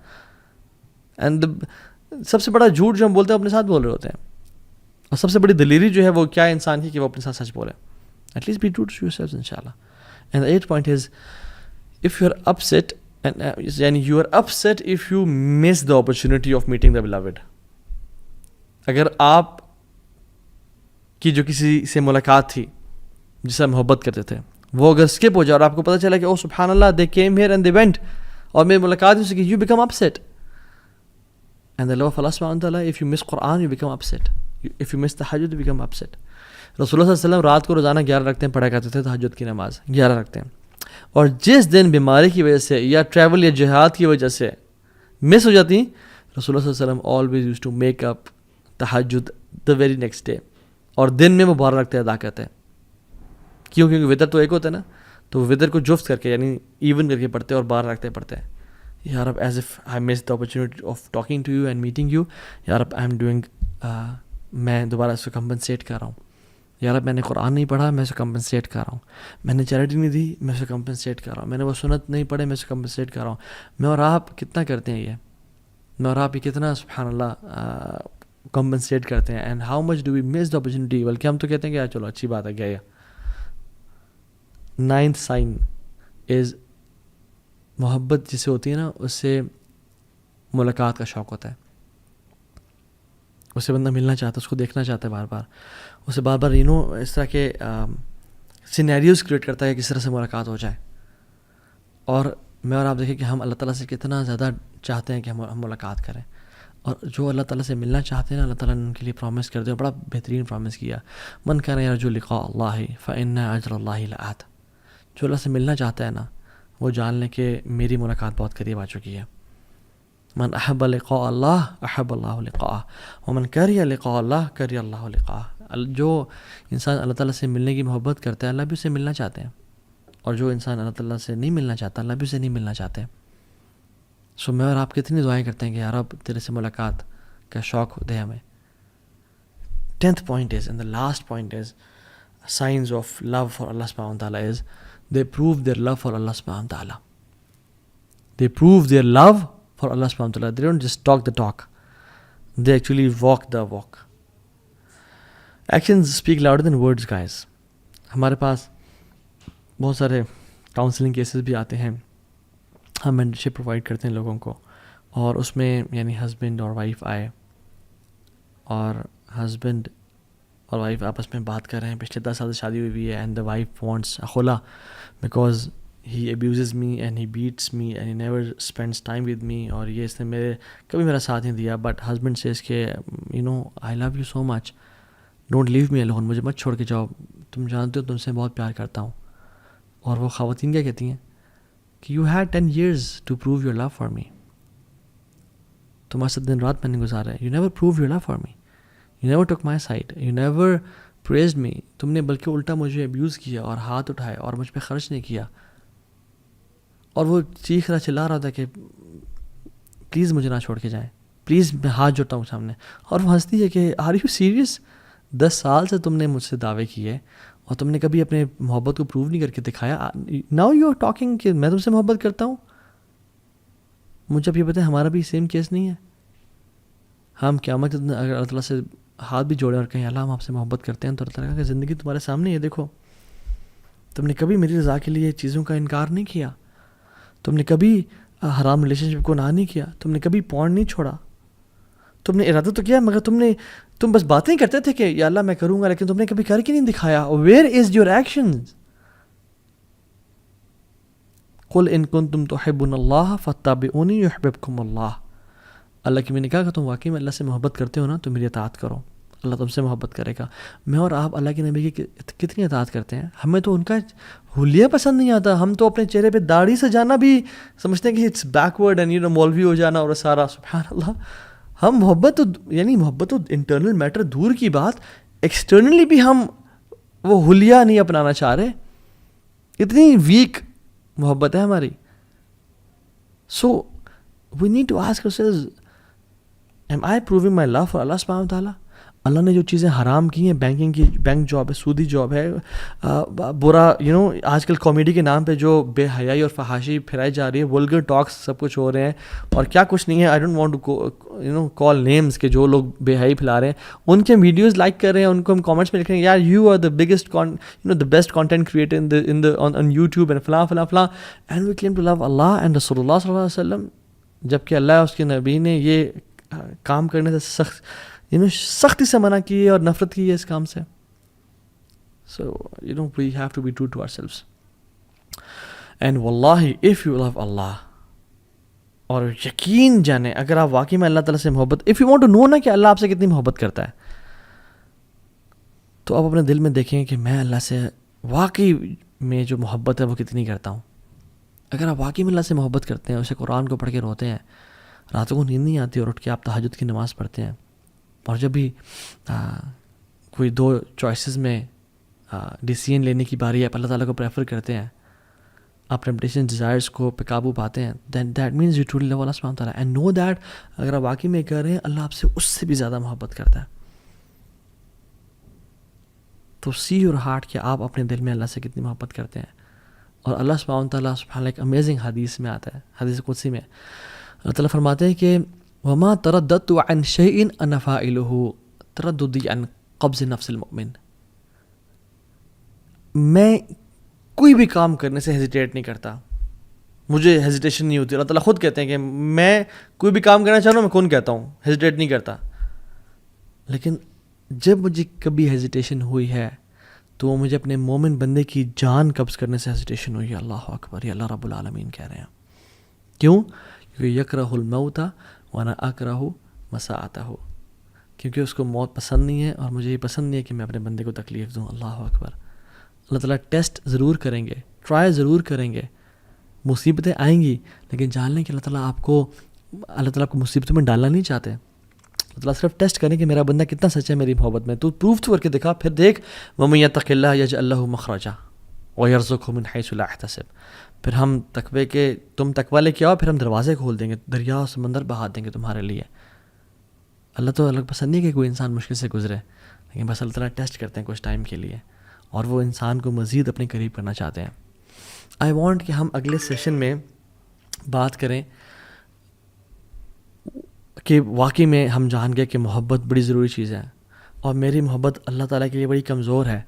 Speaker 1: اینڈ سب سے بڑا جھوٹ جو ہم بولتے ہیں اپنے ساتھ بول رہے ہوتے ہیں, اور سب سے بڑی دلیری جو ہے وہ کیا ہے انسان کی کہ وہ اپنے ساتھ سچ بولے. At least be true to yourself انشاءاللہ. And the 8th point is if you are upset and یعنی you are upset if you miss the opportunity of meeting the beloved. اگر آپ کی جو کسی سے ملاقات تھی جس سے محبت کرتے تھے وہ اگر اسکپ ہو جائے اور آپ کو پتہ چلا کہ او سبحان اللہ they came here and they went اور میری ملاقات ہو سکی, you become upset. And the love of Allah subhanahu wa ta'ala, if you miss Quran, you become upset. If you miss tahajjud, you become upset. رسول اللہ صلی اللہ علیہ وسلم رات کو روزانہ 11 رکعتیں پڑھا کرتے تھے تہجد کی نماز 11 رکعتیں. اور جس دن بیماری کی وجہ سے یا ٹریول یا جہاد کی وجہ سے مس ہو جاتی, رسول اللہ صلی اللہ علیہ وسلم always used to make up تہجد the very next day. اور دن میں وہ 12 رکعتیں ادا کرتے ہیں. کیونکہ وطر تو ایک ہوتا ہے نا, تو وطر کو جفت کر کے یعنی ایون کر کے پڑھتے ہیں اور 12 رکعتیں پڑھتے ہیں. یا رب as if I miss the opportunity of talking to you and meeting you, یا رب آئی ایم ڈوئنگ, میں دوبارہ اس کو کمپنسیٹ کر رہا ہوں. یا رب میں نے قرآن نہیں پڑھا, میں اسے کمپنسیٹ کر رہا ہوں. میں نے چیریٹی نہیں دی, میں اسے کمپنسیٹ کر رہا ہوں. میں نے وہ سنت نہیں پڑھے, میں اسے کمپنسیٹ کر رہا ہوں. میں اور آپ کتنا کرتے ہیں یہ, میں اور آپ یہ کتنا سبحان اللہ کمپنسیٹ کرتے ہیں. And how much do we miss the opportunity. بلکہ ہم تو کہتے ہیں کہ یار چلو اچھی بات ہے گیا. 9th سائن از محبت جسے ہوتی ہے نا اس سے ملاقات کا شوق ہوتا ہے. اس سے بندہ ملنا چاہتا ہے, اس کو دیکھنا چاہتا ہے بار بار, اسے بار بار اس طرح کے سینیریوز کریٹ کرتا ہے کہ کس طرح سے ملاقات ہو جائے. اور میں اور آپ دیکھیں کہ ہم اللہ تعالیٰ سے کتنا زیادہ چاہتے ہیں کہ ہم ملاقات کریں. اور جو اللہ تعالیٰ سے ملنا چاہتے ہیں نا اللہ تعالیٰ نے ان کے لیے پرومس کر دیا, بڑا بہترین پرومس کیا, من کان یرجو لقاء اللہ فإن اجر اللہ لآت. جو اللہ سے ملنا چاہتا ہے نا وہ جان لیں کہ میری ملاقات بہت قریب آ چکی ہے. من احب لقاء اللہ احب اللہ لقاءہ ومن کریہ لقاء اللہ کریہ اللہ لقاءہ. جو انسان اللہ تعالیٰ سے ملنے کی محبت کرتا ہے اللہ بھی اسے ملنا چاہتے ہیں, اور جو انسان اللہ تعالیٰ سے نہیں ملنا چاہتا اللہ بھی اسے نہیں ملنا چاہتے. سو میں اور آپ کتنی دعائیں کرتے ہیں کہ یار اب تیرے سے ملاقات کا شوق دے ہمیں. 10th point is, and the last point is, signs of love for Allah subhanahu wa ta'ala is they prove their love for Allah subhanahu wa ta'ala. They prove their love for Allah subhanahu wa ta'ala. They don't just talk the talk. They actually walk the walk. Actions speak louder than words, guys. ہمارے پاس بہت سارے counselling cases بھی آتے ہیں, ہم mentorship provide کرتے ہیں لوگوں کو, اور اس میں یعنی ہسبینڈ اور وائف آئے اور ہسبینڈ اور وائف آپس میں بات کر رہے ہیں, پچھلے 10 سال سے شادی ہوئی ہے, اینڈ دا وائف وانٹس خلا because he abuses me and he beats me and he never spends time with me, اور یہ اس نے کبھی میرا ساتھ نہیں دیا. بٹ ہسبینڈ سے اس کے I love you so much, don't leave me alone, مجھے مت چھوڑ کے جاؤ, تم جانتے ہو تم سے بہت پیار کرتا ہوں. اور وہ خواتین کیا کہتی ہیں کہ you had 10 years to prove your love for me. تمہارے ساتھ دن رات میں نے گزارا ہے. You never prove your love for me, you never took my side, you never praised me. تم نے بلکہ الٹا مجھے ابیوز کیا اور ہاتھ اٹھائے اور مجھ پہ خرچ نہیں کیا. اور وہ چیخ رہا چلا رہا تھا کہ پلیز مجھے نہ چھوڑ کے جائیں, پلیز میں ہاتھ جوڑتا ہوں سامنے. اور وہ ہنستی ہے کہ آر یو سیریس, 10 سال سے تم نے مجھ سے دعوے کیے اور تم نے کبھی اپنے محبت کو پروو نہیں کر کے دکھایا. ناؤ یو آر ٹاکنگ کہ میں تم سے محبت کرتا ہوں. مجھے اب یہ بتائیں ہمارا بھی سیم کیس نہیں ہے؟ ہم قیامت اگر اللہ تعالیٰ سے ہاتھ بھی جوڑیں اور کہیں اللہ ہم آپ سے محبت کرتے ہیں، تو اللہ تعالیٰ کہ زندگی تمہارے سامنے ہے، دیکھو تم نے کبھی میری رضا کے لیے چیزوں کا انکار نہیں کیا، تم نے کبھی حرام ریلیشن شپ کو نہ نہیں کیا، تم نے کبھی پورن نہیں چھوڑا، تم نے ارادہ تو کیا مگر تم بس باتیں کرتے تھے کہ یا اللہ میں کروں گا، لیکن تم نے کبھی کر کے نہیں دکھایا. Where is your actions? قل ان کنتم تحبون اللہ فاتبعونی یحببکم اللہ. اللہ کی میں نے کہا کہ تم واقعی میں اللہ سے محبت کرتے ہو نا تو میری اطاعت کرو، اللہ تم سے محبت کرے گا. میں اور آپ اللہ کے نبی کی کتنی اطاعت کرتے ہیں؟ ہمیں تو ان کا حلیہ پسند نہیں آتا. ہم تو اپنے چہرے پہ داڑھی سجانا بھی سمجھتے ہیں کہ اٹس بیکورڈ اینڈ مولوی ہو جانا اور سارا. سبحان اللہ. ہم محبت تو انٹرنل میٹر دور کی بات، ایکسٹرنلی بھی ہم وہ حلیہ نہیں اپنانا چاہ رہے. اتنی ویک محبت ہے ہماری. So we need to ask ourselves, am I proving my love for Allah subhanahu wa ta'ala? اللہ نے جو چیزیں حرام کی ہیں، بینک جاب ہے، سودی جاب ہے، برا آج کل کامیڈی کے نام پہ جو بے حیائی اور فحاشی پھیلائی جا رہی ہے، ولگر ٹاکس سب کچھ ہو رہے ہیں اور کیا کچھ نہیں ہے. I don't want to call names کہ جو لوگ بے حیائی پھیلا رہے ہیں ان کے ویڈیوز لائک کر رہے ہیں، ان کو ہم کامنٹس میں لکھ رہے ہیں یار you are the biggest the best content creator on YouTube and فلاں فلاں فلاں، and we claim to love اللہ اینڈ رسول اللہ صلی اللہ علیہ وسلم، جبکہ اللہ اس کے نبی نے یہ کام کرنے سے سختی سے منع کی ہے اور نفرت کی ہے اس کام سے. So we have to be true to ourselves. And واللہ اف یو لو اللہ، اور یقین جانیں اگر آپ واقعی میں اللہ تعالیٰ سے محبت، if you want to know نا کہ اللہ آپ سے کتنی محبت کرتا ہے، تو آپ اپنے دل میں دیکھیں کہ میں اللہ سے واقعی میں جو محبت ہے وہ کتنی کرتا ہوں. اگر آپ واقعی میں اللہ سے محبت کرتے ہیں، اسے قرآن کو پڑھ کے روتے ہیں، راتوں کو نیند نہیں آتی اور اٹھ کے آپ تہجد کی نماز پڑھتے ہیں، اور جب بھی کوئی دو چوائسیز میں ڈیسیژن لینے کی باری ہے آپ اللہ تعالیٰ کو پریفر کرتے ہیں، آپ ٹیمپٹیشن ڈیزائرس کو پہ قابو پاتے ہیں، then that means you truly love Allah سبحانہ تعالیٰ اینڈ نو دیٹ اگر آپ واقعی میں کر رہے ہیں اللہ آپ سے اس سے بھی زیادہ محبت کرتا ہے. تو سی یور ہارٹ کہ آپ اپنے دل میں اللہ سے کتنی محبت کرتے ہیں. اور اللہ سبحانہ تعالیٰ سبحانہ ایک امیزنگ حدیث میں آتا ہے، حدیث قدسی میں اللہ تعالیٰ فرماتے ہیں کہ وما ترددت عن شيء انا فاعله ترددي عن قبض نفس المؤمن. میں کوئی بھی کام کرنے سے ہیزیٹیٹ نہیں کرتا، مجھے ہیزیٹیشن نہیں ہوتی. اللہ تعالیٰ خود کہتے ہیں کہ میں کوئی بھی کام کرنا چاہ رہا ہوں، میں کون کہتا ہوں ہیزیٹیٹ نہیں کرتا. لیکن جب مجھے کبھی ہیزیٹیشن ہوئی ہے تو وہ مجھے اپنے مومن بندے کی جان قبض کرنے سے ہیزیٹیشن ہوئی ہے. اللہ اکبر، یہ اللہ رب العالمین کہہ رہے ہیں. کیوں؟ کیونکہ یکرہ الموت وانا اکرہ مساءتہ، کیونکہ اس کو موت پسند نہیں ہے اور مجھے یہ پسند نہیں ہے کہ میں اپنے بندے کو تکلیف دوں. اللہ اکبر. اللہ تعالیٰ ٹیسٹ ضرور کریں گے، ٹرائی ضرور کریں گے، مصیبتیں آئیں گی، لیکن جان لیں کہ اللہ تعالیٰ آپ کو مصیبتوں میں ڈالنا نہیں چاہتے. اللہ تعالیٰ صرف ٹیسٹ کریں کہ میرا بندہ کتنا سچا ہے میری محبت میں. تو پروف تو کر کے دکھا، پھر دیکھ وَمَن يَتَّقِ اللَّهَ يَجْعَل لَهُ مَخْرَجًا وَيَرْزُقْهُ مِنْ حَيْثُ لَا يَحْتَسِبْ. پھر ہم تقوی کے تم تقوی لے کے آؤ، پھر ہم دروازے کھول دیں گے، دریا و سمندر بہا دیں گے تمہارے لیے. اللہ تو الگ پسند نہیں کہ کوئی انسان مشکل سے گزرے، لیکن بس اللہ تعالیٰ ٹیسٹ کرتے ہیں کچھ ٹائم کے لیے، اور وہ انسان کو مزید اپنے قریب کرنا چاہتے ہیں. آئی وانٹ کہ ہم اگلے سیشن میں بات کریں کہ واقعی میں ہم جان گئے کہ محبت بڑی ضروری چیز ہے، اور میری محبت اللہ تعالیٰ کے لیے بڑی کمزور ہے.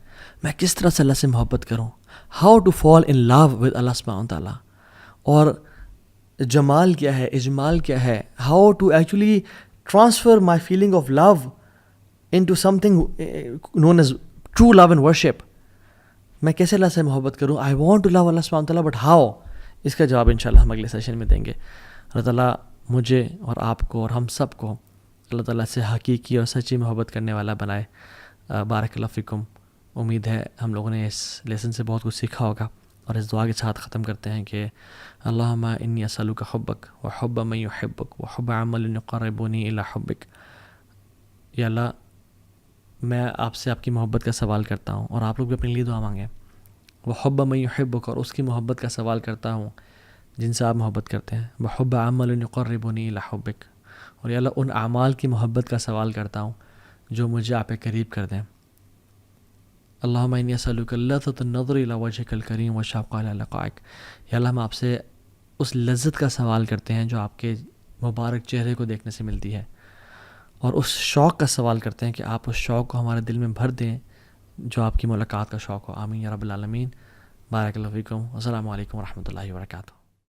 Speaker 1: میں کس طرح سے اللہ سے محبت کروں، how to fall in love with Allah سبحانہ تعالیٰ. اور جمال کیا ہے، اجمال کیا ہے، how to actually transfer my feeling of love into something known as true love and worship. میں کیسے اللہ سے محبت کروں؟ I want to love Allah سبحانہ تعالیٰ، بٹ ہاؤ؟ اس کا جواب انشاءاللہ ہم اگلے سیشن میں دیں گے. اللہ تعالیٰ مجھے اور آپ کو اور ہم سب کو اللہ تعالیٰ سے حقیقی اور سچی محبت کرنے والا بنائے. بارک اللہ فیکم. امید ہے ہم لوگوں نے اس لیسن سے بہت کچھ سیکھا ہوگا، اور اس دعا کے ساتھ ختم کرتے ہیں کہ اللہم انی اسألک حبک وحب من یحبک وحب عمل یقربنی الی حبک. یا اللہ میں آپ سے آپ کی محبت کا سوال کرتا ہوں، اور آپ لوگ بھی اپنے لیے دعا مانگیں. وحب من یحبک، اور اس کی محبت کا سوال کرتا ہوں جن سے آپ محبت کرتے ہیں. وحب عمل یقربنی الی حبک، اور یا اللہ ان اعمال کی محبت کا سوال کرتا ہوں جو مجھے آپ کے قریب کر دیں. اللہم انی اسألک لذۃ النظر الی وجہک الکریم والشوق الی لقائک. یا اللہ میں آپ سے اس لذت کا سوال کرتے ہیں جو آپ کے مبارک چہرے کو دیکھنے سے ملتی ہے، اور اس شوق کا سوال کرتے ہیں کہ آپ اس شوق کو ہمارے دل میں بھر دیں جو آپ کی ملاقات کا شوق ہو. آمین یا رب العالمین. بارک اللہ فیکم. السلام علیکم ورحمۃ اللہ وبرکاتہ.